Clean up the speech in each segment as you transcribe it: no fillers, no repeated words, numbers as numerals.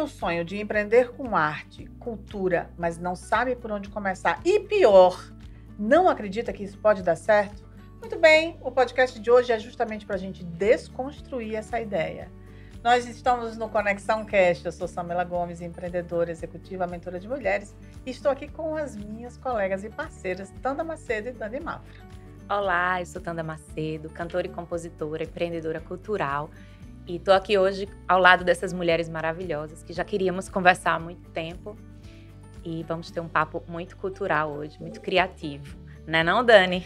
o sonho de empreender com arte, cultura, mas não sabe por onde começar e pior, não acredita que isso pode dar certo? Muito bem, o podcast de hoje é justamente para a gente desconstruir essa ideia. Nós estamos no Conexão Cast. Eu sou Samela Gomes, empreendedora, executiva, mentora de mulheres, e estou aqui com as minhas colegas e parceiras, Tanda Macedo e Dani Mafra. Olá, eu sou Tanda Macedo, cantora e compositora, empreendedora cultural, e estou aqui hoje ao lado dessas mulheres maravilhosas que já queríamos conversar há muito tempo, e vamos ter um papo muito cultural hoje, muito criativo. Não é não, Dani?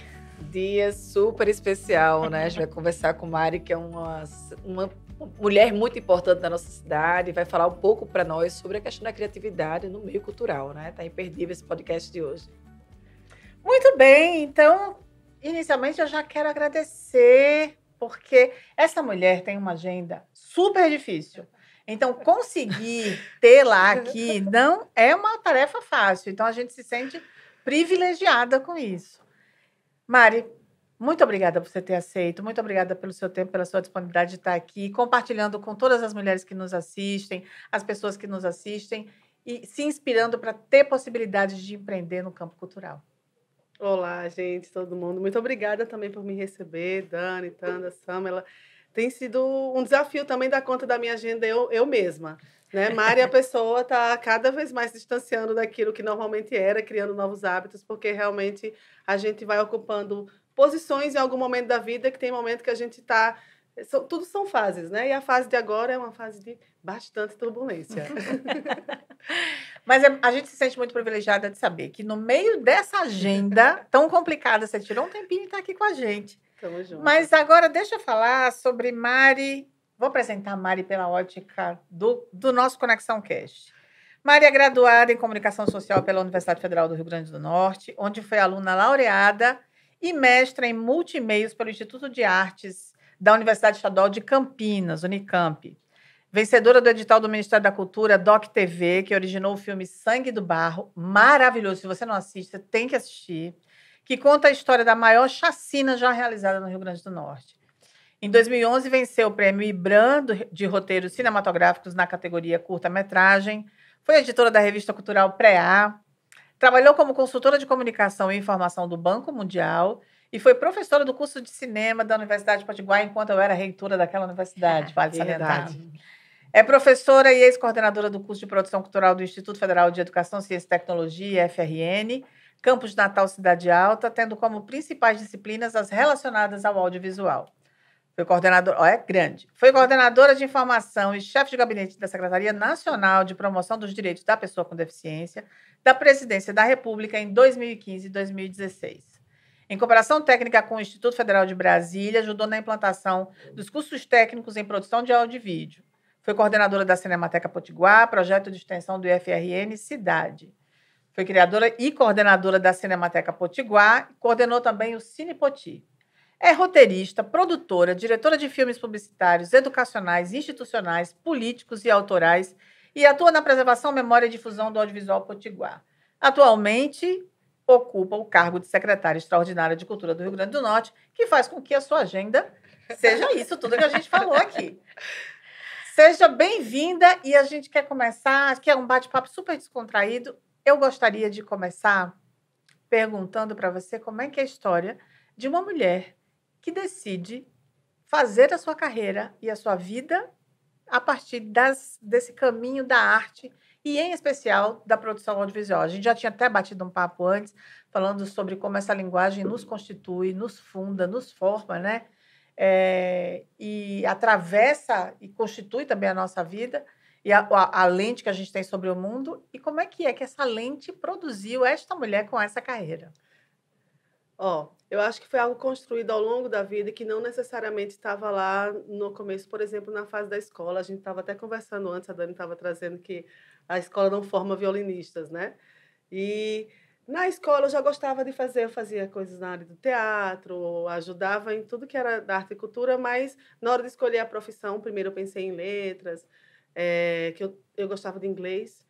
Dia super especial, né? A gente vai conversar com Mari, que é uma mulher muito importante da nossa cidade, e vai falar um pouco para nós sobre a questão da criatividade no meio cultural, né? Tá imperdível esse podcast de hoje. Muito bem, então, inicialmente eu já quero agradecer, porque essa mulher tem uma agenda super difícil. Então, conseguir tê-la aqui não é uma tarefa fácil. Então, a gente se sente privilegiada com isso. Mari, muito obrigada por você ter aceito, muito obrigada pelo seu tempo, pela sua disponibilidade de estar aqui, compartilhando com todas as mulheres que nos assistem, as pessoas que nos assistem, e se inspirando para ter possibilidades de empreender no campo cultural. Olá, gente, todo mundo. Muito obrigada também por me receber, Dani, Tanda, Samela. Tem sido um desafio também dar conta da minha agenda eu mesma. Né? Mari, a pessoa está cada vez mais se distanciando daquilo que normalmente era, criando novos hábitos, porque realmente a gente vai ocupando posições em algum momento da vida, que tem momento que a gente está... Tudo são fases, né? E a fase de agora é uma fase de bastante turbulência. Mas a gente se sente muito privilegiada de saber que no meio dessa agenda tão complicada, você tirou um tempinho e está aqui com a gente. Tamo junto. Mas agora deixa eu falar sobre Mari. Vou apresentar a Mari pela ótica do nosso Conexão Cast. Mari é graduada em Comunicação Social pela Universidade Federal do Rio Grande do Norte, onde foi aluna laureada e mestra em multimeios pelo Instituto de Artes da Universidade Estadual de Campinas, Unicamp. Vencedora do edital do Ministério da Cultura, Doc TV, que originou o filme Sangue do Barro, maravilhoso. Se você não assiste, você tem que assistir, que conta a história da maior chacina já realizada no Rio Grande do Norte. Em 2011, venceu o prêmio IBRAM de roteiros cinematográficos na categoria curta-metragem. Foi editora da revista cultural Pré-A. Trabalhou como consultora de comunicação e informação do Banco Mundial e foi professora do curso de cinema da Universidade de Potiguar, enquanto eu era reitora daquela universidade, vale salientar. É professora e ex-coordenadora do curso de produção cultural do Instituto Federal de Educação, Ciência e Tecnologia, FRN, campus de Natal, Cidade Alta, tendo como principais disciplinas as relacionadas ao audiovisual. Foi coordenadora, Foi coordenadora de informação e chefe de gabinete da Secretaria Nacional de Promoção dos Direitos da Pessoa com Deficiência, da Presidência da República em 2015 e 2016. Em cooperação técnica com o Instituto Federal de Brasília, ajudou na implantação dos cursos técnicos em produção de áudio e vídeo. Foi coordenadora da Cinemateca Potiguar, projeto de extensão do IFRN Cidade. Foi criadora e coordenadora da Cinemateca Potiguar e coordenou também o Cine Poti. É roteirista, produtora, diretora de filmes publicitários, educacionais, institucionais, políticos e autorais e atua na preservação, memória e difusão do audiovisual potiguar. Atualmente, ocupa o cargo de secretária extraordinária de Cultura do Rio Grande do Norte, que faz com que a sua agenda seja isso tudo que a gente falou aqui. Seja bem-vinda e a gente quer começar, que é um bate-papo super descontraído. Eu gostaria de começar perguntando para você como é que é a história de uma mulher que decide fazer a sua carreira e a sua vida a partir desse caminho da arte e, em especial, da produção audiovisual. A gente já tinha até batido um papo antes, falando sobre como essa linguagem nos constitui, nos funda, nos forma, né? E atravessa e constitui também a nossa vida e a lente que a gente tem sobre o mundo. E como é que essa lente produziu esta mulher com essa carreira? Eu acho que foi algo construído ao longo da vida que não necessariamente estava lá no começo, por exemplo, na fase da escola. A gente estava até conversando antes, a Dani estava trazendo que a escola não forma violinistas, né? E na escola eu já gostava de fazer, eu fazia coisas na área do teatro, ajudava em tudo que era da arte e cultura, mas na hora de escolher a profissão, primeiro eu pensei em letras, que eu gostava de inglês,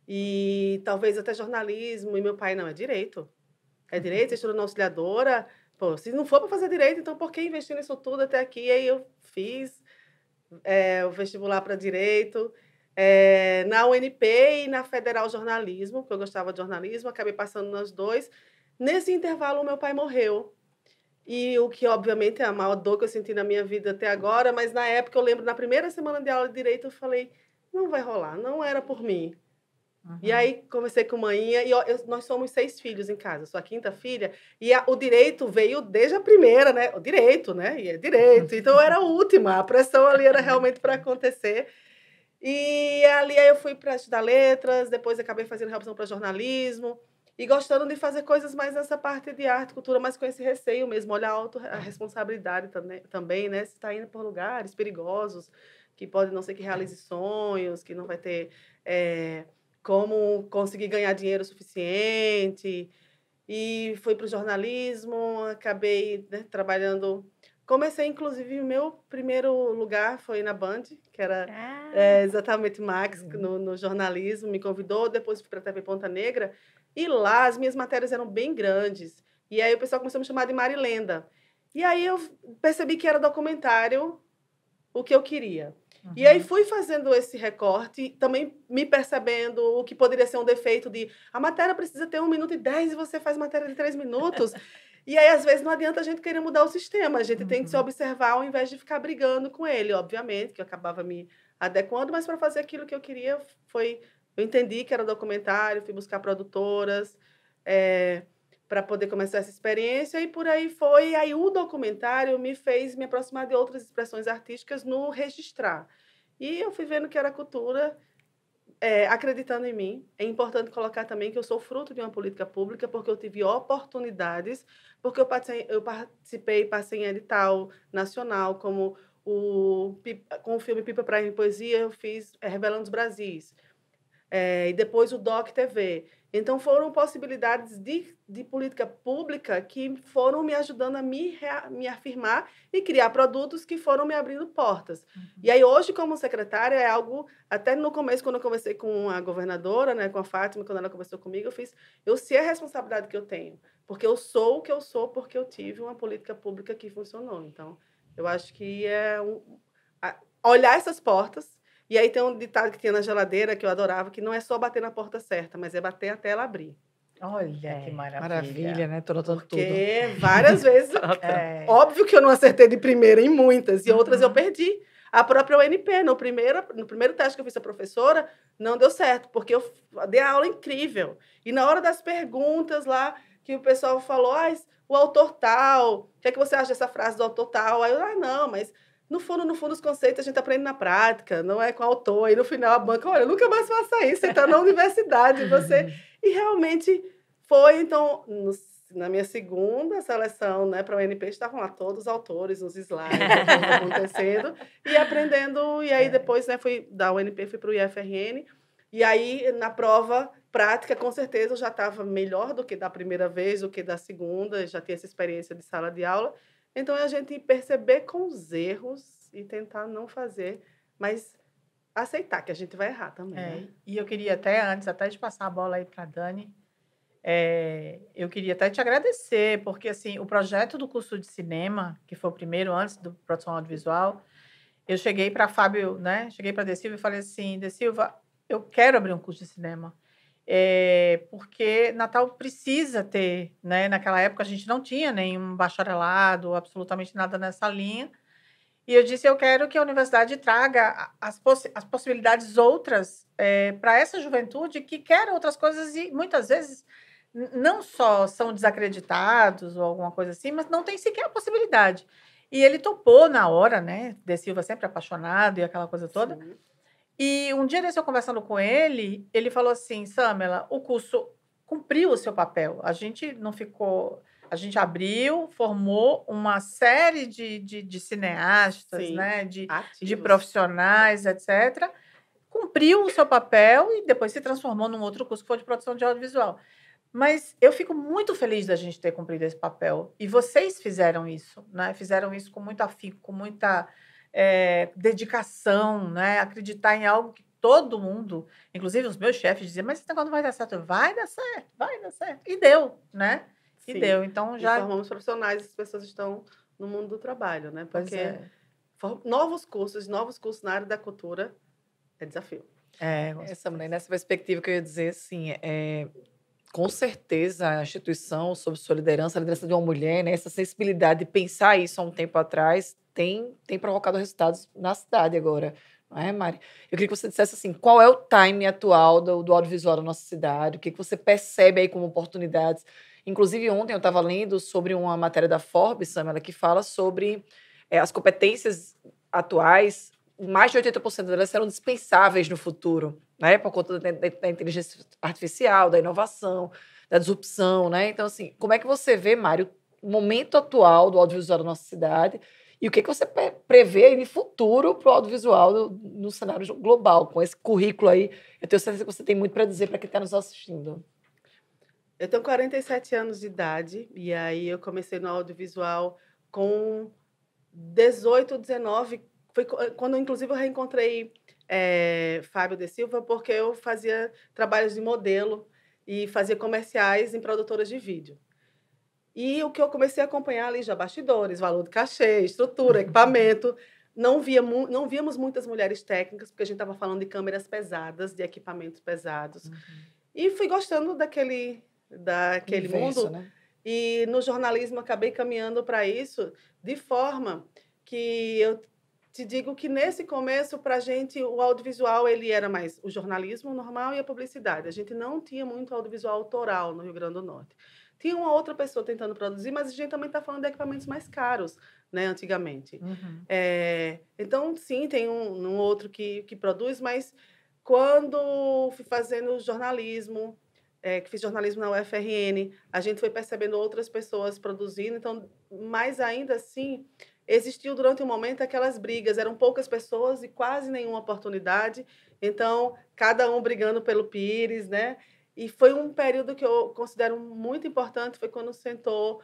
e talvez até jornalismo, e meu pai, não, é direito. É direito, você estuda na auxiliadora. Pô, se não for para fazer direito, então por que investir nisso tudo até aqui? Aí eu fiz o vestibular para direito na UNP e na Federal Jornalismo, porque eu gostava de jornalismo, acabei passando nas dois. Nesse intervalo, o meu pai morreu. E o que, obviamente, é a maior dor que eu senti na minha vida até agora, mas na época eu lembro, na primeira semana de aula de Direito, eu falei, não vai rolar, não era por mim. E aí, conversei com a manhinha, e nós somos 6 filhos em casa, eu sou a 5ª filha, e o direito veio desde a primeira, né? O direito, né? E é direito, então eu era a última, a pressão ali era realmente para acontecer. E ali aí eu fui para estudar letras, depois acabei fazendo reopção para jornalismo, e gostando de fazer coisas mais nessa parte de arte, cultura, mas com esse receio mesmo, olhar a responsabilidade também, né? Se está indo por lugares perigosos, que pode não ser que realize sonhos, que não vai ter como conseguir ganhar dinheiro suficiente. E fui para o jornalismo, acabei, né, trabalhando. Comecei, inclusive, o meu primeiro lugar foi na Band, que era exatamente Max, no jornalismo, me convidou, depois fui para a TV Ponta Negra, e lá as minhas matérias eram bem grandes. E aí o pessoal começou a me chamar de Marilenda. E aí eu percebi que era documentário o que eu queria. E aí fui fazendo esse recorte, também me percebendo o que poderia ser um defeito de a matéria precisa ter 1 minuto e 10 e você faz matéria de 3 minutos. E aí, às vezes, não adianta a gente querer mudar o sistema. A gente tem que se observar ao invés de ficar brigando com ele. Obviamente, que eu acabava me adequando, mas para fazer aquilo que eu queria, eu entendi que era documentário, fui buscar produtoras para poder começar essa experiência, e por aí foi. E aí o documentário me fez me aproximar de outras expressões artísticas no registrar. E eu fui vendo que era cultura, acreditando em mim. É importante colocar também que eu sou fruto de uma política pública, porque eu tive oportunidades, porque eu participei, passei em edital nacional, como com o filme Pipa, Praia e Poesia, eu fiz Revelando os Brasis. E depois o DOC TV. Então, foram possibilidades de política pública que foram me ajudando a me afirmar e criar produtos que foram me abrindo portas. E aí, hoje, como secretária, é algo... Até no começo, quando eu conversei com a governadora, né, com a Fátima, quando ela conversou comigo, eu sei a responsabilidade que eu tenho. Porque eu sou o que eu sou, porque eu tive uma política pública que funcionou. Então, eu acho que olhar essas portas. E aí tem um ditado que tinha na geladeira, que eu adorava, que não é só bater na porta certa, mas é bater até ela abrir. Olha, que maravilha. Maravilha, né? Tô notando Porque várias vezes... Óbvio que eu não acertei de primeira em muitas, e outras eu perdi. A própria UNP, no primeiro teste que eu fiz a professora, não deu certo, porque eu dei a aula incrível. E na hora das perguntas lá, que o pessoal falou, o autor tal, o que é que você acha dessa frase do autor tal? Aí eu, não, mas... No fundo, os conceitos a gente aprende na prática, não é com o autor. E no final, a banca, olha, nunca mais faça isso, você está na universidade. E realmente foi, então, na minha segunda seleção, né, para o UNP, estavam lá todos os autores, nos slides, acontecendo, e aprendendo. E aí, depois, né, fui da UNP, fui para o IFRN. E aí, na prova prática, com certeza, eu já estava melhor do que da primeira vez, do que da segunda, já tinha essa experiência de sala de aula. Então, é a gente perceber com os erros e tentar não fazer, mas aceitar que a gente vai errar também. Né? E eu queria antes de passar a bola aí para a Dani, eu queria até te agradecer, porque assim, o projeto do curso de cinema, que foi o primeiro antes do produção audiovisual, eu cheguei para Fábio, né? Cheguei para De Silva e falei assim, De Silva, eu quero abrir um curso de cinema. Porque Natal precisa ter, né? Naquela época a gente não tinha nenhum bacharelado, absolutamente nada nessa linha. E eu disse, eu quero que a universidade traga as possibilidades outras para essa juventude que quer outras coisas e muitas vezes não só são desacreditados ou alguma coisa assim, mas não tem sequer a possibilidade. E ele topou na hora, né? De Silva sempre apaixonado e aquela coisa toda. Sim. E um dia desse eu conversando com ele, ele falou assim, Samela, o curso cumpriu o seu papel. A gente não ficou... A gente abriu, formou uma série de cineastas, sim, né? De profissionais, etc. Cumpriu o seu papel e depois se transformou num outro curso que foi de produção de audiovisual. Mas eu fico muito feliz da gente ter cumprido esse papel. E vocês fizeram isso, né? Fizeram isso com muito afinco, com muita... dedicação, né? Acreditar em algo que todo mundo, inclusive os meus chefes, diziam, mas esse negócio não vai dar certo. Vai dar certo, vai dar certo. E deu, né? E sim, deu. Então, já... formamos profissionais, as pessoas estão no mundo do trabalho, né? Porque novos cursos na área da cultura é desafio. Essa mulher, nessa perspectiva que eu ia dizer, assim, com certeza a instituição, sob sua liderança, a liderança de uma mulher, né, essa sensibilidade de pensar isso há um tempo atrás, tem provocado resultados na cidade agora, não é, Mari? Eu queria que você dissesse assim, qual é o time atual do audiovisual da nossa cidade, o que você percebe aí como oportunidades. Inclusive, ontem eu estava lendo sobre uma matéria da Forbes, Samela, que fala sobre as competências atuais, mais de 80% delas serão dispensáveis no futuro, né? Por conta da inteligência artificial, da inovação, da disrupção, né? Então, assim, como é que você vê, Mário, o momento atual do audiovisual da nossa cidade e o que você prevê aí de futuro para o audiovisual no cenário global, com esse currículo aí? Eu tenho certeza que você tem muito para dizer para quem está nos assistindo. Eu tenho 47 anos de idade e aí eu comecei no audiovisual com 18, 19. Foi quando, inclusive, eu reencontrei Fábio de Silva, porque eu fazia trabalhos de modelo e fazia comerciais em produtoras de vídeo. E o que eu comecei a acompanhar ali já bastidores, valor de cachê, estrutura, equipamento. Não víamos muitas mulheres técnicas, porque a gente estava falando de câmeras pesadas, de equipamentos pesados. E fui gostando daquele Universo, mundo. Né? E no jornalismo acabei caminhando para isso, de forma que eu te digo que nesse começo, para a gente, o audiovisual ele era mais o jornalismo normal e a publicidade. A gente não tinha muito audiovisual autoral no Rio Grande do Norte. Tinha uma outra pessoa tentando produzir, mas a gente também está falando de equipamentos mais caros, né, antigamente. Então, sim, tem um outro que produz, mas quando fui fazendo jornalismo, que fiz jornalismo na UFRN, a gente foi percebendo outras pessoas produzindo, então, mais ainda assim, existiu durante um momento aquelas brigas, eram poucas pessoas e quase nenhuma oportunidade, então, cada um brigando pelo Pires, né? E foi um período que eu considero muito importante, foi quando sentou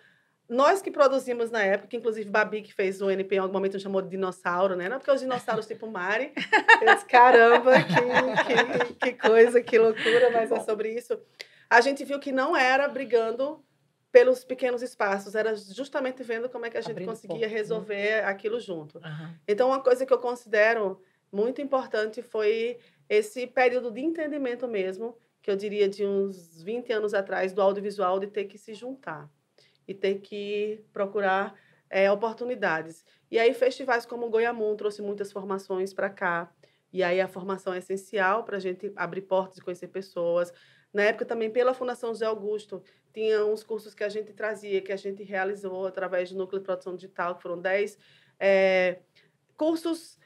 nós que produzimos na época, inclusive Babi, que fez o NP, em algum momento nos chamou de dinossauro, né? Não porque os dinossauros tipo Mari. Eu disse, caramba, que coisa, que loucura, mas é sobre isso. A gente viu que não era brigando pelos pequenos espaços, era justamente vendo como é que a gente conseguia resolver aquilo junto. Então, uma coisa que eu considero muito importante foi esse período de entendimento mesmo, que eu diria de uns 20 anos atrás, do audiovisual, de ter que se juntar e ter que procurar oportunidades. E aí, festivais como o Goiamum trouxe muitas formações para cá. E aí, a formação é essencial para a gente abrir portas e conhecer pessoas. Na época, também, pela Fundação José Augusto, tinha uns cursos que a gente trazia, que a gente realizou através do Núcleo de Produção Digital, que foram 10 cursos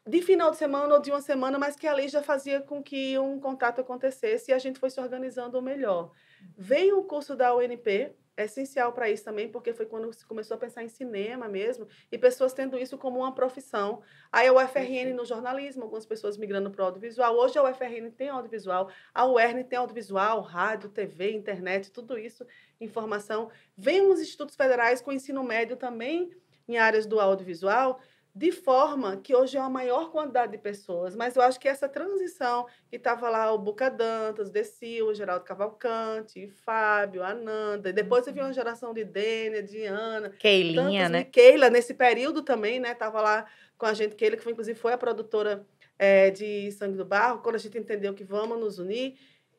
de final de semana ou de uma semana, mas que ali já fazia com que um contato acontecesse e a gente foi se organizando melhor. Veio o curso da UNP, essencial para isso também, porque foi quando se começou a pensar em cinema mesmo, e pessoas tendo isso como uma profissão. Aí a UFRN no jornalismo, algumas pessoas migrando para o audiovisual. Hoje a UFRN tem audiovisual, a UERN tem audiovisual, rádio, TV, internet, tudo isso, informação. Vem os institutos federais com ensino médio também em áreas do audiovisual, de forma que hoje é uma maior quantidade de pessoas, mas eu acho que essa transição, que estava lá o Buca Dantas, Deci, o Geraldo Cavalcante, Fábio, Ananda, e depois teve uma geração de Dênia, de Ana, Keilinha, né? Keila, nesse período também, né? Estava lá com a gente, Keila, que foi, inclusive foi a produtora de Sangue do Barro, quando a gente entendeu que vamos nos unir.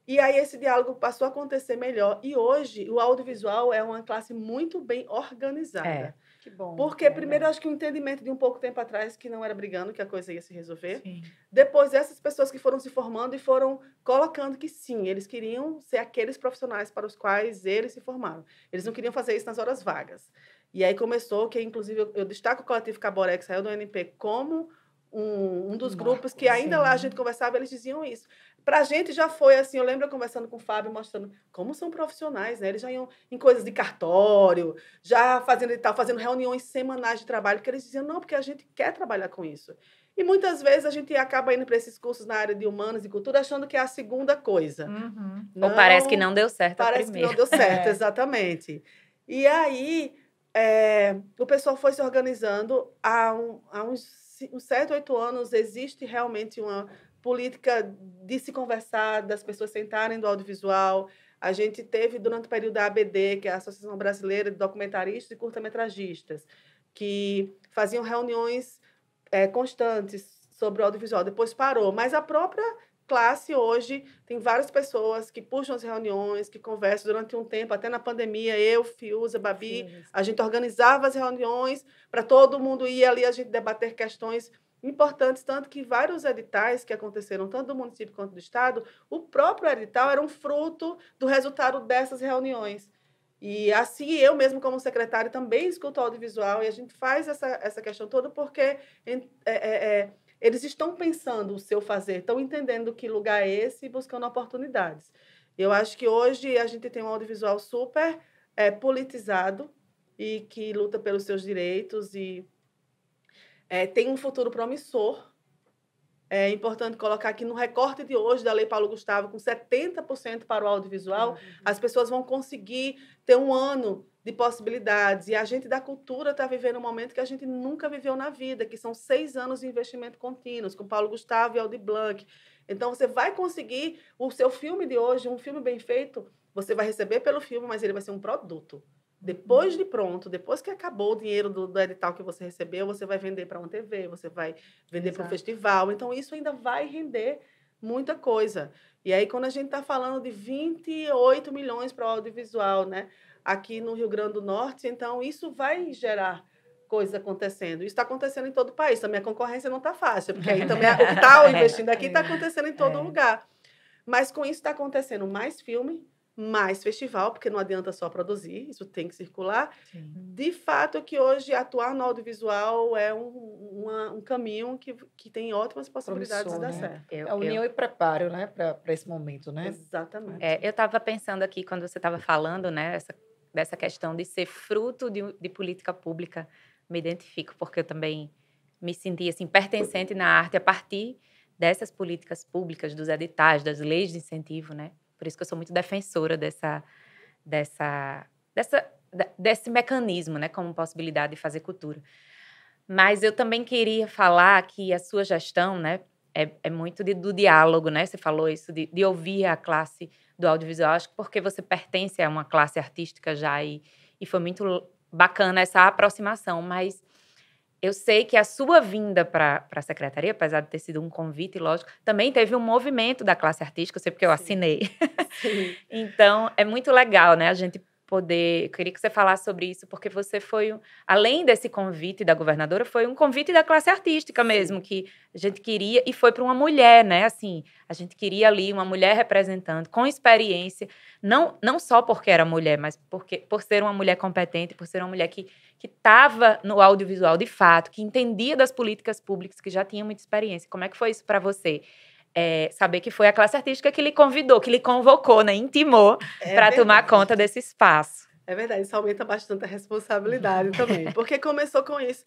E aí esse diálogo passou a acontecer melhor. E hoje o audiovisual é uma classe muito bem organizada. Que bom. Porque, primeiro, eu acho que o entendimento de um pouco tempo atrás, que não era brigando, que a coisa ia se resolver. Sim. Depois, essas pessoas que foram se formando e foram colocando que, sim, eles queriam ser aqueles profissionais para os quais eles se formaram. Eles não queriam fazer isso nas horas vagas. E aí começou, que inclusive eu destaco o coletivo Caboré, que saiu do NP, como um dos grupos que ainda lá a gente conversava, eles diziam isso. Para a gente já foi assim, eu lembro eu conversando com o Fábio, mostrando como são profissionais, né? Eles já iam em coisas de cartório, já fazendo reuniões semanais de trabalho, porque eles diziam, não, porque a gente quer trabalhar com isso. E muitas vezes a gente acaba indo para esses cursos na área de humanas e cultura achando que é a segunda coisa. Ou parece que não deu certo a primeira. Parece que não deu certo, exatamente. E aí, o pessoal foi se organizando. Há uns 7, 8 anos existe realmente uma política de se conversar, das pessoas sentarem do audiovisual. A gente teve, durante o período da ABD, que é a Associação Brasileira de Documentaristas e Curta-Metragistas, que faziam reuniões constantes sobre o audiovisual. Depois parou, mas a própria classe hoje, tem várias pessoas que puxam as reuniões, que conversam durante um tempo, até na pandemia, eu, Fiuza, Babi, a gente organizava as reuniões para todo mundo ir ali, a gente debater questões importantes, tanto que vários editais que aconteceram, tanto do município quanto do estado, o próprio edital era um fruto do resultado dessas reuniões. E assim, eu mesmo como secretária também escuto audiovisual e a gente faz essa questão toda porque eles estão pensando o seu fazer, estão entendendo que lugar é esse e buscando oportunidades. Eu acho que hoje a gente tem um audiovisual super politizado e que luta pelos seus direitos e tem um futuro promissor. É importante colocar que no recorte de hoje da Lei Paulo Gustavo, com 70% para o audiovisual, as pessoas vão conseguir ter um ano de possibilidades. E a gente da cultura está vivendo um momento que a gente nunca viveu na vida, que são 6 anos de investimento contínuos, com Paulo Gustavo e Aldir Blanc. Então, você vai conseguir o seu filme de hoje, um filme bem feito, você vai receber pelo filme, mas ele vai ser um produto. Depois de pronto, depois que acabou o dinheiro do edital que você recebeu, você vai vender para uma TV, você vai vender para um festival. Então, isso ainda vai render muita coisa. E aí, quando a gente está falando de 28 milhões para o audiovisual, né? Aqui no Rio Grande do Norte, então, isso vai gerar coisas acontecendo. Isso está acontecendo em todo o país. Também a concorrência não está fácil, porque aí também o que está investindo aqui está acontecendo em todo lugar. Mas com isso está acontecendo mais filme, mais festival, porque não adianta só produzir, isso tem que circular. Sim. De fato, que hoje atuar no audiovisual é um caminho que tem ótimas possibilidades de dar certo. A união e preparo, né, para esse momento, né? Exatamente. Eu estava pensando aqui, quando você estava falando, né, dessa questão de ser fruto de política pública, me identifico, porque eu também me senti assim, pertencente na arte a partir dessas políticas públicas, dos editais, das leis de incentivo, né? Por isso que eu sou muito defensora desse mecanismo, né, como possibilidade de fazer cultura. Mas eu também queria falar que a sua gestão, né, é muito do diálogo, né? Você falou isso, de ouvir a classe do audiovisual, acho que porque você pertence a uma classe artística já e foi muito bacana essa aproximação, mas eu sei que a sua vinda para a secretaria, apesar de ter sido um convite, lógico, também teve um movimento da classe artística, eu sei porque eu assinei. Sim. Então, é muito legal, né, a gente poder... Eu queria que você falasse sobre isso, porque você foi, além desse convite da governadora, foi um convite da classe artística mesmo, que a gente queria, e foi para uma mulher, né, assim, a gente queria ali uma mulher representando, com experiência, não só porque era mulher, mas por ser uma mulher competente, por ser uma mulher que estava no audiovisual de fato, que entendia das políticas públicas, que já tinha muita experiência. Como é que foi isso para você? Saber que foi a classe artística que lhe convidou, que lhe convocou, né, intimou para tomar conta desse espaço. É verdade, isso aumenta bastante a responsabilidade também, porque começou com isso.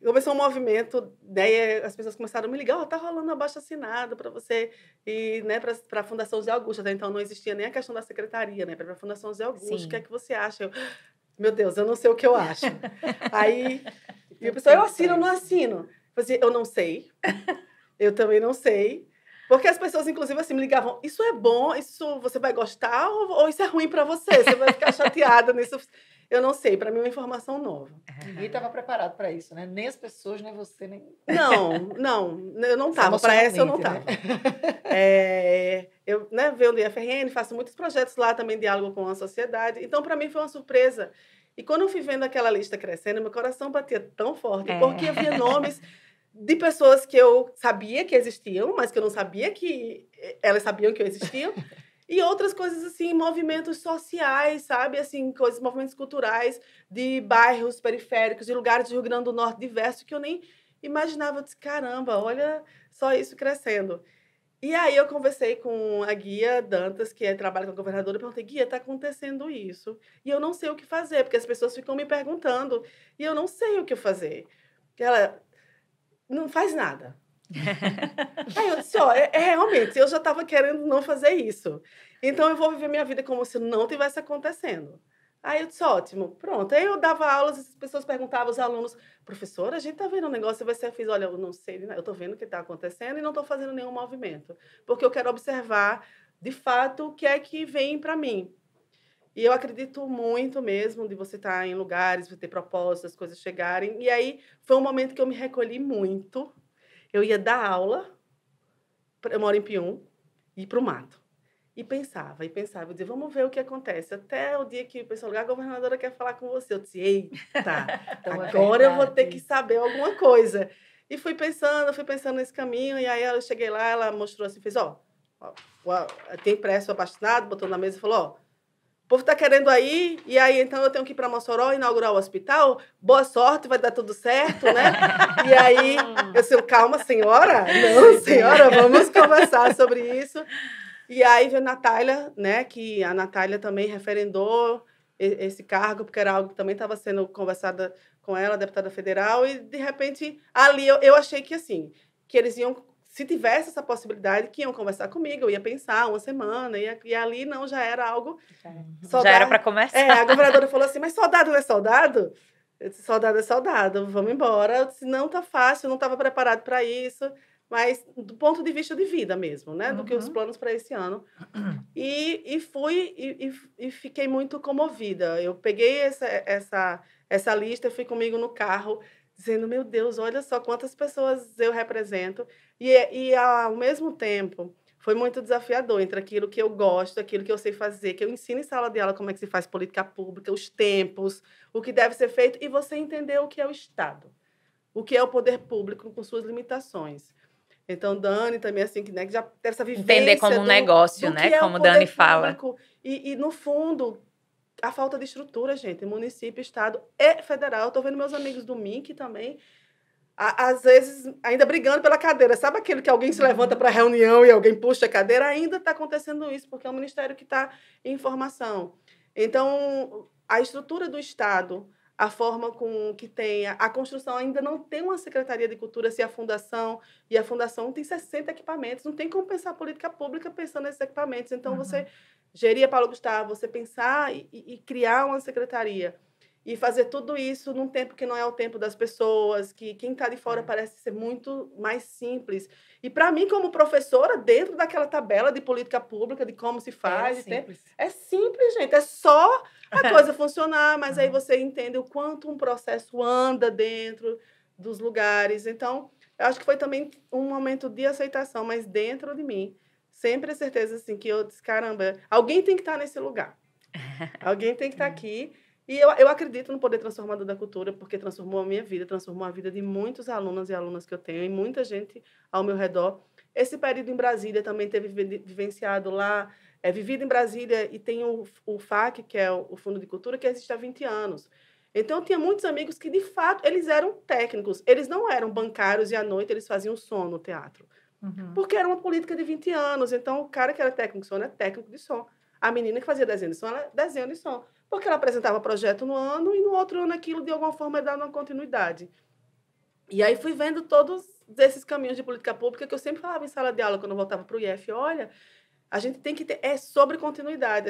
Começou um movimento, daí as pessoas começaram a me ligar, tá rolando um abaixo-assinado para você ir, né, para a Fundação José Augusto. Até então não existia nem a questão da secretaria, né, para a Fundação José Augusto. Sim. O que é que você acha? Meu Deus, eu não sei o que eu acho. Aí, e a pessoa, eu assino ou não assino? Eu não sei. Eu também não sei. Porque as pessoas, inclusive, assim, me ligavam, isso é bom, isso você vai gostar ou isso é ruim para você? Você vai ficar chateada nisso? Eu não sei, para mim é uma informação nova. Ninguém estava preparado para isso, né? Nem as pessoas, nem você, nem... Não, eu não estava. Para essa eu não estava. Né? Eu, né, venho do IFRN, faço muitos projetos lá também, diálogo com a sociedade. Então, para mim, foi uma surpresa. E quando eu fui vendo aquela lista crescendo, meu coração batia tão forte, porque havia nomes de pessoas que eu sabia que existiam, mas que eu não sabia que elas sabiam que eu existia. E outras coisas, assim, movimentos sociais, sabe? Assim, movimentos culturais de bairros periféricos, de lugares do Rio Grande do Norte diversos, que eu nem imaginava. Eu disse, caramba, olha só isso crescendo. E aí eu conversei com a Guia Dantas, que trabalha com a governadora, e perguntei, Guia, está acontecendo isso? E eu não sei o que fazer, porque as pessoas ficam me perguntando, e eu não sei o que fazer. Ela não faz nada. Aí eu disse, realmente, eu já estava querendo não fazer isso. Então, eu vou viver minha vida como se não tivesse acontecendo. Aí eu disse, ótimo, pronto. Aí eu dava aulas, as pessoas perguntavam, os alunos, professora, a gente está vendo um negócio, você fez, olha, eu não sei, eu estou vendo o que está acontecendo e não estou fazendo nenhum movimento. Porque eu quero observar, de fato, o que é que vem para mim. E eu acredito muito mesmo de você estar em lugares, você ter propostas, as coisas chegarem. E aí, foi um momento que eu me recolhi muito. Eu ia dar aula eu moro em Pium, ir para o mato. E pensava, eu dizia, vamos ver o que acontece. Até o dia que o pessoal, a governadora quer falar com você. Eu disse, eita, agora eu vou ter que saber alguma coisa. E fui pensando nesse caminho, e aí eu cheguei lá, ela mostrou assim, fez, tem impresso abaixado, botou na mesa e falou, o povo está querendo aí, e aí então eu tenho que ir para Mossoró, inaugurar o hospital, boa sorte, vai dar tudo certo, né? E aí, eu disse, calma, senhora, não, senhora, vamos conversar sobre isso. E aí veio a Natália, né, que a Natália também referendou esse cargo, porque era algo que também estava sendo conversada com ela, deputada federal, e de repente, ali eu achei que assim, que eles iam, se tivesse essa possibilidade, que iam conversar comigo, eu ia pensar uma semana, e ali não, já era algo... Já era para começar. A governadora falou assim, mas soldado não é soldado? Eu disse, soldado é soldado, vamos embora. Eu disse, não tá fácil, não estava preparado para isso, mas do ponto de vista de vida mesmo, né? Do que os planos para esse ano. E fui e fiquei muito comovida. Eu peguei essa lista, fui comigo no carro, dizendo, meu Deus, olha só quantas pessoas eu represento. E ao mesmo tempo, foi muito desafiador entre aquilo que eu gosto, aquilo que eu sei fazer, que eu ensino em sala de aula como é que se faz política pública, os tempos, o que deve ser feito, e você entender o que é o Estado, o que é o poder público com suas limitações. Então, Dani também, assim, né, que já teve essa vivência... Entender como um negócio, né? Como Dani fala. E, no fundo, a falta de estrutura, gente, município, Estado e federal. Estou vendo meus amigos do MINC também, às vezes, ainda brigando pela cadeira. Sabe aquele que alguém se levanta para a reunião e alguém puxa a cadeira? Ainda está acontecendo isso, porque é um ministério que está em formação. Então, a estrutura do Estado, a forma com que tem a construção, ainda não tem uma Secretaria de Cultura, se a Fundação tem 60 equipamentos, não tem como pensar política pública pensando nesses equipamentos. Então, você gerir, Paulo Gustavo, você pensar e criar uma secretaria e fazer tudo isso num tempo que não é o tempo das pessoas, que quem está de fora parece ser muito mais simples. E, para mim, como professora, dentro daquela tabela de política pública, de como se faz... É simples, gente. É só a coisa funcionar, mas aí você entende o quanto um processo anda dentro dos lugares. Então, eu acho que foi também um momento de aceitação, mas dentro de mim. Sempre a certeza, assim, que eu disse, caramba, alguém tem que estar nesse lugar. Alguém tem que estar aqui. E eu acredito no poder transformador da cultura, porque transformou a minha vida, transformou a vida de muitos alunos e alunas que eu tenho, e muita gente ao meu redor. Esse período em Brasília também teve vivenciado lá, vivido em Brasília, e tem o FAC, que é o Fundo de Cultura, que existe há 20 anos. Então, eu tinha muitos amigos que, de fato, eles eram técnicos. Eles não eram bancários e, à noite, eles faziam som no teatro. Porque era uma política de 20 anos. Então, o cara que era técnico de som era técnico de som. A menina que fazia desenho de som, ela desenho de som. Porque ela apresentava projeto no ano e no outro ano aquilo, de alguma forma, dava uma continuidade. E aí fui vendo todos esses caminhos de política pública que eu sempre falava em sala de aula, quando eu voltava para o IF. Olha, a gente tem que ter... É sobre continuidade.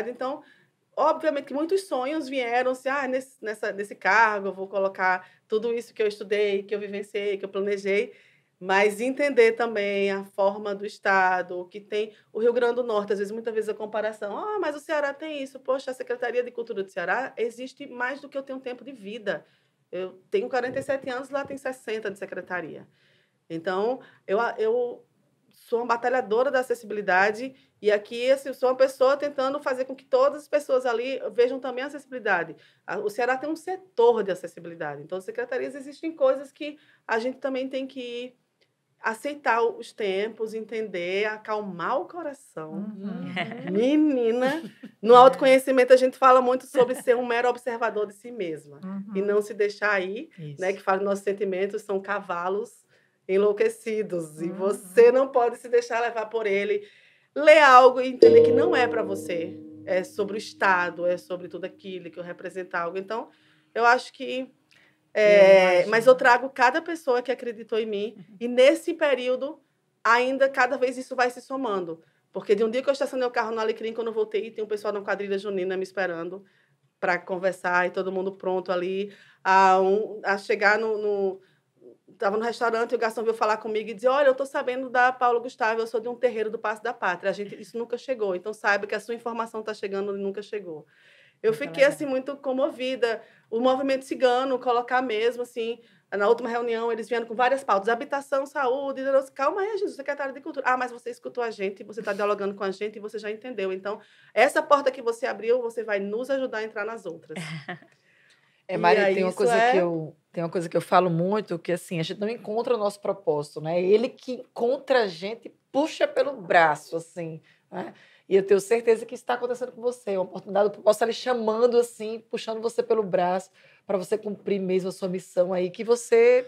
Então, obviamente que muitos sonhos vieram assim, nesse cargo eu vou colocar tudo isso que eu estudei, que eu vivenciei, que eu planejei, mas entender também a forma do Estado, que tem o Rio Grande do Norte, às vezes, muitas vezes a comparação, mas o Ceará tem isso, poxa, a Secretaria de Cultura do Ceará existe mais do que eu tenho tempo de vida. Eu tenho 47 anos, lá tem 60 de secretaria. Então, eu sou uma batalhadora da acessibilidade e aqui assim, sou uma pessoa tentando fazer com que todas as pessoas ali vejam também a acessibilidade. O Ceará tem um setor de acessibilidade. Então, as secretarias, existem coisas que a gente também tem que aceitar os tempos, entender, acalmar o coração. Menina, no autoconhecimento a gente fala muito sobre ser um mero observador de si mesma e não se deixar ir, né? Que fala que nossos sentimentos são cavalos enlouquecidos e você não pode se deixar levar por ele. Ler algo e entender que não é para você, é sobre o Estado, é sobre tudo aquilo que eu represento algo. Então, eu acho que mas eu trago cada pessoa que acreditou em mim e nesse período ainda cada vez isso vai se somando, porque de um dia que eu estacionei o carro no Alecrim, quando eu voltei, tem um pessoal na quadrilha junina me esperando para conversar e todo mundo pronto ali a chegar estava no restaurante e o garçom veio falar comigo e dizer, olha, eu estou sabendo da Paulo Gustavo, eu sou de um terreiro do Paço da Pátria, isso nunca chegou, então saiba que a sua informação está chegando e nunca chegou. Eu fiquei assim muito comovida. O movimento cigano, colocar mesmo assim Na última reunião, eles vieram com várias pautas. Habitação, saúde. Calma aí, gente, secretário de Cultura. Mas você escutou a gente, você está dialogando com a gente e você já entendeu. Então, essa porta que você abriu, você vai nos ajudar a entrar nas outras. Mari, aí, tem uma coisa que eu falo muito, que assim, a gente não encontra o nosso propósito, né? Ele que encontra a gente e puxa pelo braço, assim, né? E eu tenho certeza que isso está acontecendo com você. É uma oportunidade, eu posso estar lhe chamando assim, puxando você pelo braço, para você cumprir mesmo a sua missão aí, que você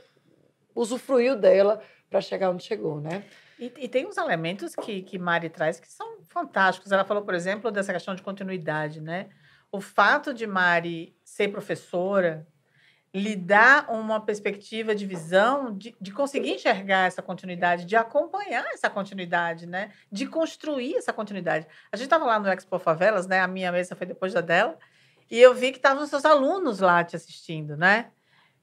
usufruiu dela para chegar onde chegou, né? E tem uns elementos que Mari traz que são fantásticos. Ela falou, por exemplo, dessa questão de continuidade, né? O fato de Mari ser professora lhe dá uma perspectiva de visão de conseguir enxergar essa continuidade, de acompanhar essa continuidade, né? De construir essa continuidade. A gente estava lá no Expo Favelas, né? A minha mesa foi depois da dela, e eu vi que estavam seus alunos lá te assistindo, né?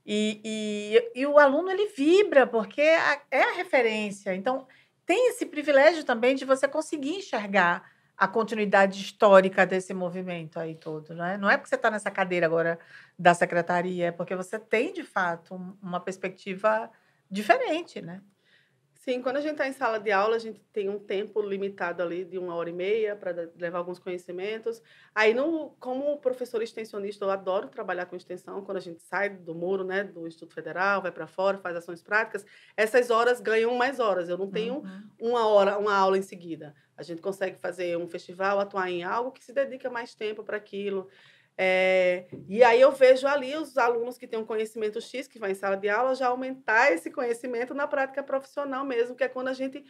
E o aluno, ele vibra, porque é a referência. Então, tem esse privilégio também de você conseguir enxergar a continuidade histórica desse movimento aí todo, né? Não é porque você está nessa cadeira agora da secretaria, é porque você tem, de fato, uma perspectiva diferente, né? Sim, quando a gente está em sala de aula, a gente tem um tempo limitado ali de 1h30 para levar alguns conhecimentos. Aí, como professor extensionista, eu adoro trabalhar com extensão. Quando a gente sai do muro, né, do Instituto Federal, vai para fora, faz ações práticas, essas horas ganham mais horas. Eu não tenho uma aula em seguida. A gente consegue fazer um festival, atuar em algo que se dedica mais tempo para aquilo. E aí eu vejo ali os alunos que têm um conhecimento X, que vai em sala de aula, já aumentar esse conhecimento na prática profissional mesmo, que é quando a gente...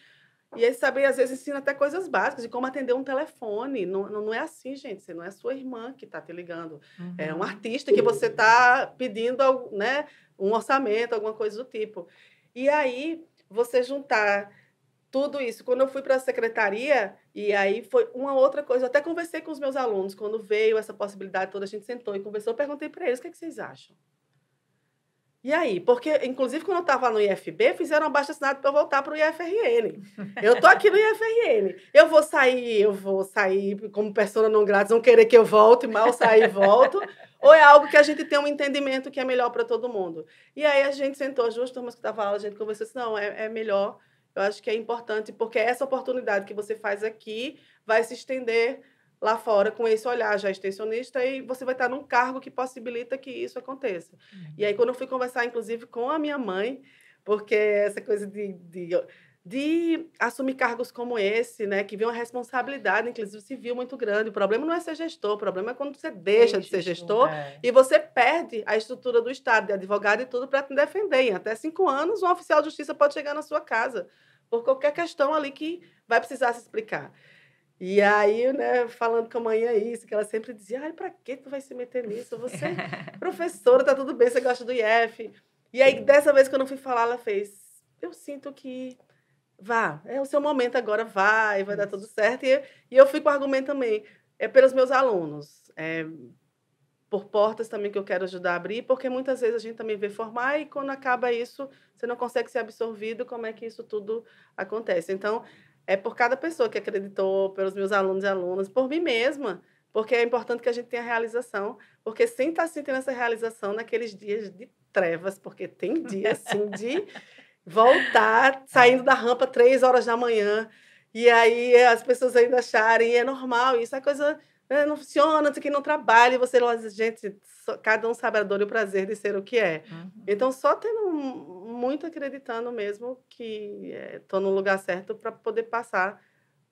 E aí saber, às vezes, ensina até coisas básicas, de como atender um telefone. Não é assim, gente. Você não é sua irmã que está te ligando. É um artista que você está pedindo, né, um orçamento, alguma coisa do tipo. E aí, você juntar tudo isso. Quando eu fui para a secretaria, e aí foi uma outra coisa. Eu até conversei com os meus alunos. Quando veio essa possibilidade toda, a gente sentou e conversou. Eu perguntei para eles, o que vocês acham? E aí? Porque, inclusive, quando eu estava no IFB, fizeram um abaixo-assinado para eu voltar para o IFRN. Eu estou aqui no IFRN. Eu vou sair como persona não grata, vão querer que eu volte, mal sair e volto. Ou é algo que a gente tem um entendimento que é melhor para todo mundo? E aí a gente sentou, as duas turmas que estavam aula, a gente conversou assim, não, é melhor. Eu acho que é importante, porque essa oportunidade que você faz aqui vai se estender lá fora com esse olhar já extensionista e você vai estar num cargo que possibilita que isso aconteça. E aí, quando eu fui conversar, inclusive, com a minha mãe, porque essa coisa de assumir cargos como esse, né, que vem uma responsabilidade, inclusive civil, muito grande. O problema não é ser gestor, o problema é quando você deixa de ser gestor e você perde a estrutura do Estado, de advogado e tudo, para te defender. Em até 5 anos, um oficial de justiça pode chegar na sua casa por qualquer questão ali que vai precisar se explicar. E aí, né, falando com a mãe isso, que ela sempre dizia, ai, pra que tu vai se meter nisso? Você é professora, tá tudo bem, você gosta do IF. E aí, dessa vez que eu não fui falar, ela fez, eu sinto que é o seu momento agora, vai dar tudo certo. E eu fui com o argumento também, pelos meus alunos, por portas também que eu quero ajudar a abrir, porque muitas vezes a gente também vê formar e quando acaba isso, você não consegue ser absorvido, como é que isso tudo acontece. Então, é por cada pessoa que acreditou, pelos meus alunos e alunas, por mim mesma, porque é importante que a gente tenha realização, porque sem estar sentindo essa realização naqueles dias de trevas, porque tem dia, assim, de voltar, saindo da rampa 3 horas da manhã, e aí as pessoas ainda acharem, é normal, isso é coisa... não funciona, isso aqui não trabalha, e você, gente, cada um sabe a dor e o prazer de ser o que é. Então, só tendo muito acreditando mesmo que estou no lugar certo para poder passar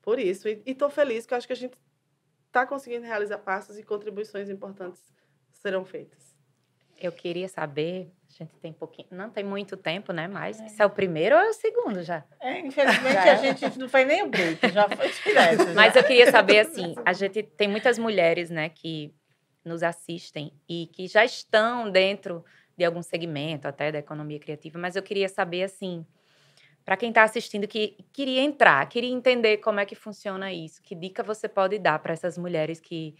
por isso. E estou feliz, que eu acho que a gente está conseguindo realizar passos e contribuições importantes serão feitas. Eu queria saber, a gente tem não tem muito tempo, né? Mas se é o primeiro ou é o segundo já? Infelizmente, a gente não foi nem o break, já foi direto. Mas eu queria saber, assim, a gente tem muitas mulheres, né, que nos assistem e que já estão dentro de algum segmento até da economia criativa, mas eu queria saber, assim, para quem está assistindo que queria entrar, queria entender como é que funciona isso, que dica você pode dar para essas mulheres que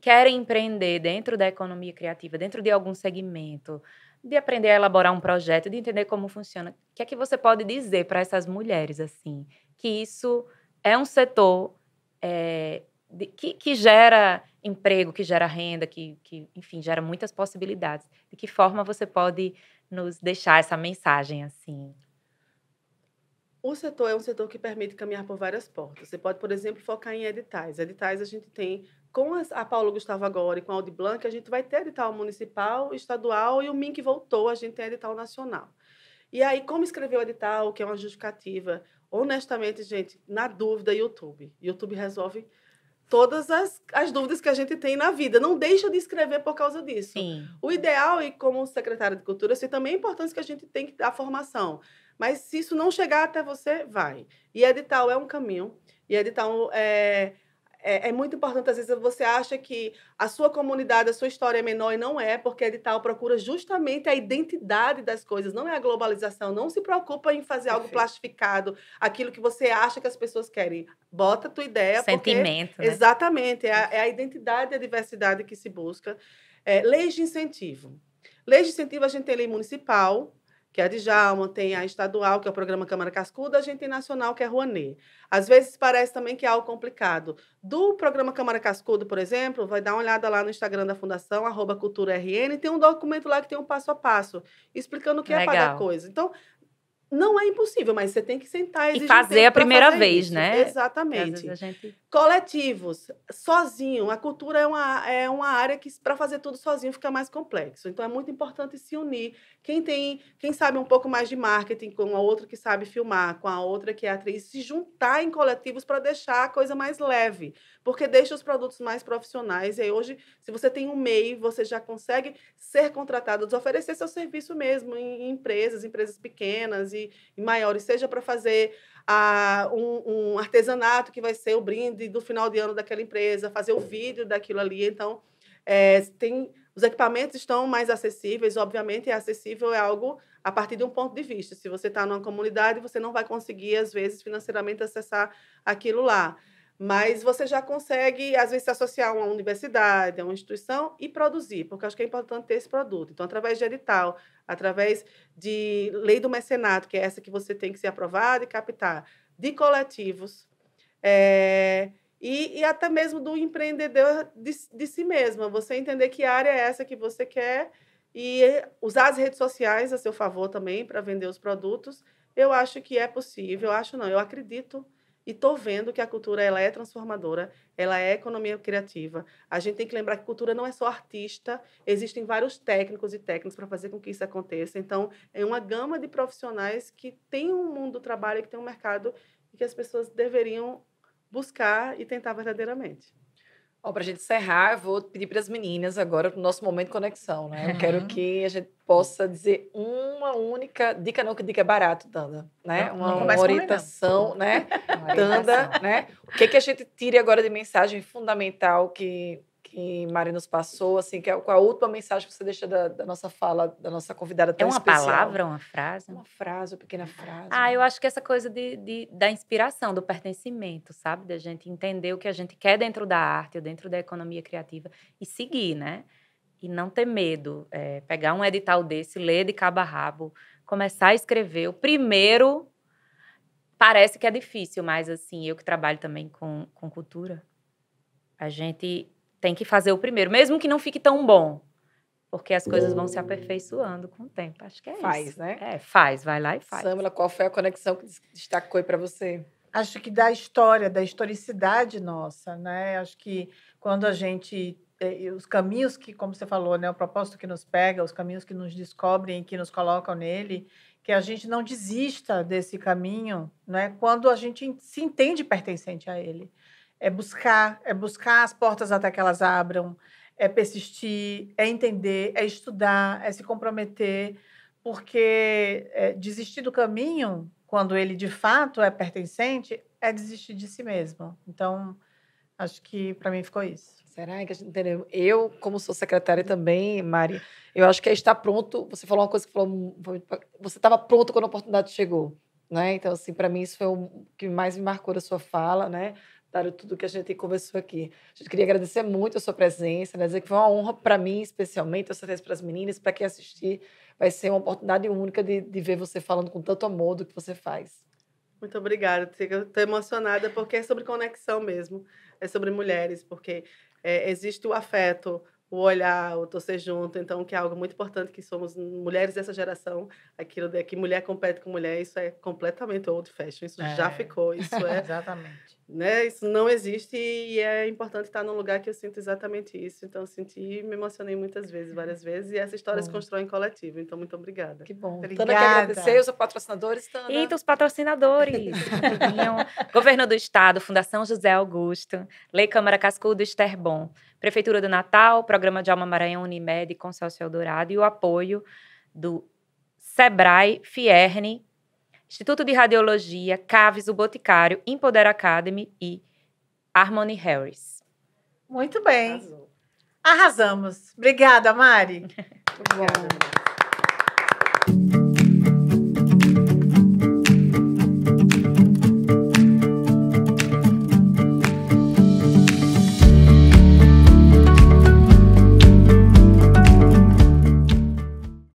querem empreender dentro da economia criativa, dentro de algum segmento, de aprender a elaborar um projeto, de entender como funciona. O que é que você pode dizer para essas mulheres, assim, que isso é um setor que gera emprego, que gera renda, que enfim, gera muitas possibilidades. De que forma você pode nos deixar essa mensagem, assim? O setor é um setor que permite caminhar por várias portas. Você pode, por exemplo, focar em editais. Editais a gente tem, com a Paulo Gustavo agora e com a Audi Blanc, a gente vai ter edital municipal, estadual e o MINC voltou, a gente tem edital nacional. E aí, como escrever o edital, o que é uma justificativa? Honestamente, gente, na dúvida, YouTube. YouTube resolve todas as dúvidas que a gente tem na vida. Não deixa de escrever por causa disso. Sim. O ideal, e como secretária de Cultura, assim, também é importante que a gente tem que dar formação. Mas se isso não chegar até você, vai. E edital é um caminho. E edital é muito importante. Às vezes você acha que a sua comunidade, a sua história é menor e não é, porque edital procura justamente a identidade das coisas, não é a globalização. Não se preocupa em fazer algo plastificado, aquilo que você acha que as pessoas querem. Bota a tua ideia. Sentimento, porque, né? Exatamente. É a identidade e a diversidade que se busca. Leis de incentivo. Leis de incentivo, a gente tem lei municipal, que é a Djalma, tem a estadual, que é o programa Câmara Cascuda, a gente tem nacional, que é a Rouanet. Às vezes parece também que é algo complicado. Do programa Câmara Cascuda, por exemplo, vai dar uma olhada lá no Instagram da Fundação, @CulturaRN, tem um documento lá que tem um passo a passo, explicando o que é cada coisa. Então, não é impossível, mas você tem que sentar e fazer a primeira vez, isso. né? Exatamente. Às vezes a gente... Coletivos, sozinho. A cultura é uma área que, para fazer tudo sozinho, fica mais complexo. Então, é muito importante se unir. Quem sabe um pouco mais de marketing, com a outra que sabe filmar, com a outra que é atriz, se juntar em coletivos para deixar a coisa mais leve. Porque deixa os produtos mais profissionais. E aí, hoje, se você tem um MEI, você já consegue ser contratado, oferecer seu serviço mesmo em empresas pequenas e maiores, seja para fazer um artesanato que vai ser o brinde do final de ano daquela empresa, fazer o vídeo daquilo ali. Então, os equipamentos estão mais acessíveis, obviamente, acessível é algo a partir de um ponto de vista. Se você está numa comunidade, você não vai conseguir, às vezes, financeiramente acessar aquilo lá. Mas você já consegue, às vezes, se associar a uma universidade, a uma instituição e produzir, porque eu acho que é importante ter esse produto. Então, através de edital, através de lei do mecenato, que é essa que você tem que ser aprovada e captar, de coletivos, e até mesmo do empreendedor de si mesma. Você entender que área é essa que você quer e usar as redes sociais a seu favor também para vender os produtos. Eu acho que é possível, eu acredito. E estou vendo que a cultura ela é transformadora, ela é economia criativa. A gente tem que lembrar que cultura não é só artista, existem vários técnicos e técnicas para fazer com que isso aconteça. Então, é uma gama de profissionais que tem um mundo do trabalho, que tem um mercado e que as pessoas deveriam buscar e tentar verdadeiramente. Para a gente encerrar, eu vou pedir para as meninas agora para o nosso momento de conexão, né? Eu quero que a gente possa dizer uma única dica, não que dica é barato, Tanda, né? Uma orientação, né? Tanda, né? O que a gente tire agora de mensagem fundamental que Mari nos passou, assim, qual a última mensagem que você deixa da nossa fala, da nossa convidada tão especial? É uma palavra, uma frase? Uma frase, uma pequena frase. Eu acho que essa coisa da inspiração, do pertencimento, sabe? Da gente entender o que a gente quer dentro da arte, ou dentro da economia criativa e seguir, né? E não ter medo. Pegar um edital desse, ler de cabo a rabo, começar a escrever. O primeiro parece que é difícil, mas assim, eu que trabalho também com cultura, a gente tem que fazer o primeiro, mesmo que não fique tão bom, porque as coisas vão se aperfeiçoando com o tempo. Acho que é isso. Né? Faz, vai lá e faz. Samila, qual foi a conexão que destacou aí para você? Acho que da história, da historicidade nossa, né? Acho que quando a gente... os caminhos que, como você falou, né? O propósito que nos pega, os caminhos que nos descobrem, que nos colocam nele, que a gente não desista desse caminho, né? Quando a gente se entende pertencente a ele. É buscar as portas até que elas abram, é persistir, é entender, é estudar, é se comprometer, porque desistir do caminho, quando ele de fato é pertencente, é desistir de si mesmo. Então, acho que para mim ficou isso. Será que a gente entendeu? Eu, como sou secretária também, Mari, eu acho que é estar pronto. Você falou uma coisa que você estava pronto quando a oportunidade chegou, né? Então, assim, para mim isso foi o que mais me marcou da sua fala, né? Dado tudo que a gente conversou aqui. A gente queria agradecer muito a sua presença, né? Dizer que foi uma honra para mim, especialmente, eu certeza para as meninas, para quem assistir, vai ser uma oportunidade única de ver você falando com tanto amor do que você faz. Muito obrigada. Estou emocionada porque é sobre conexão mesmo, é sobre mulheres, porque existe o afeto o olhar, o torcer junto, então, que é algo muito importante, que somos mulheres dessa geração, aquilo de que mulher compete com mulher, isso é completamente old fashion, isso já ficou, isso é, Exatamente. né, isso não existe e é importante estar num lugar que eu sinto exatamente isso, então, eu senti e me emocionei muitas vezes, várias vezes, e essa história se constrói em coletivo, então, muito obrigada. Que bom. Obrigada. Tanda quer agradecer os patrocinadores, Tanda. E dos patrocinadores. Governo do Estado, Fundação José Augusto, Lei Câmara Cascudo Esterbom, Prefeitura do Natal, Programa de Alma Maranhão Unimed, Consórcio Eldorado e o apoio do Sebrae, Fierne, Instituto de Radiologia, Caves, o Boticário, Empoder Academy e Harmony Harris. Muito bem. Arrasou. Arrasamos. Obrigada, Mari. Muito bom.